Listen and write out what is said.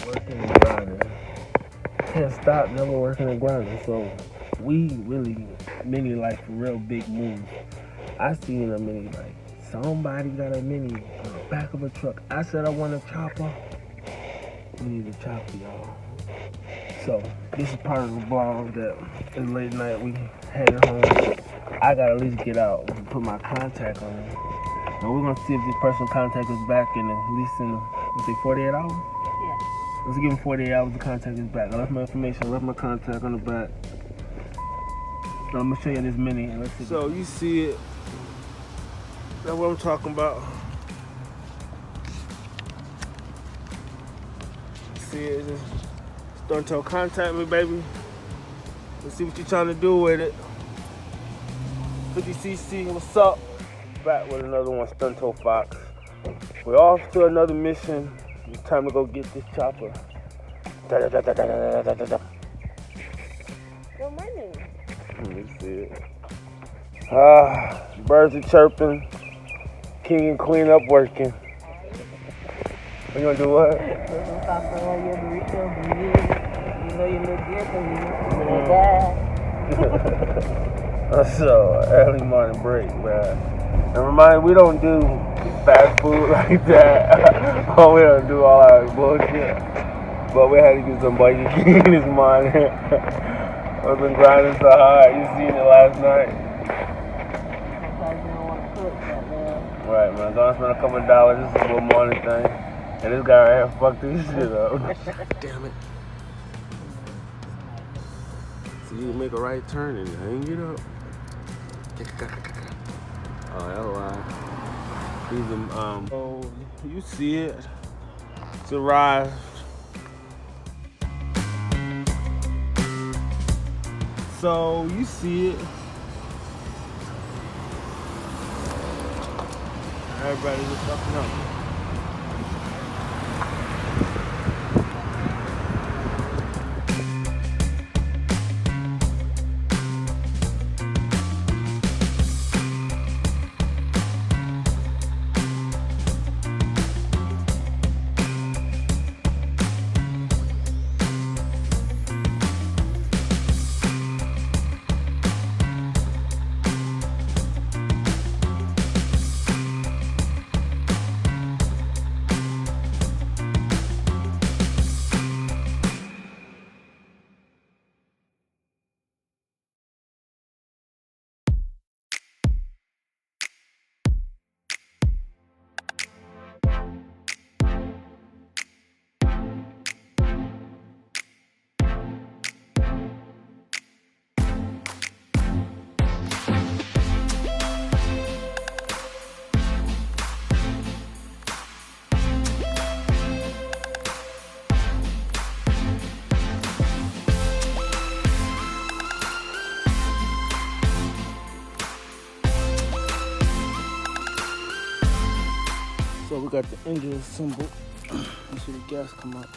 working and grinding. Can't stop, never working and grinding. So we really mini like for real big moves. I seen a mini like somebody got a mini on the back of a truck. I said I want a chopper. We need a chopper, y'all. So this is part of the vlog that is late night. We headed home. I gotta at least get out and put my contact on it. And we're gonna see if this person contact us back in at least in, let's say 48 hours? Yeah. Let's give him 48 hours to contact us back. I left my information, I left my contact on the back. So I'm gonna show you this mini. And let's see. So you see it. That's what I'm talking about. See it, just starting to contact me, baby. Let's see what you're trying to do with it. 50cc, what's up? Back with another one, Stunto Fox. We're off to another mission. It's time to go get this chopper. Good morning. Let me see it. Birds are chirping. King and queen up working. You gonna do what? Put some sauce on your burrito, you know you look good for me. So, early morning break, man. And remind we don't do fast food like that. Oh, we don't do all our bullshit. But we had to get some Burger King this morning. I've been grinding so hard. You seen it last night. Sometimes you don't want to cook, but Right, man. Gonna spend a couple of dollars. This is a little morning thing. And this guy right here fucked this shit up. Damn it. So you can make a right turn and hang it up. Oh, that's why. Oh, you see it. It's arrived. So you see it. Everybody's just fucking up. So we got the engine assembled. You see the gas come up.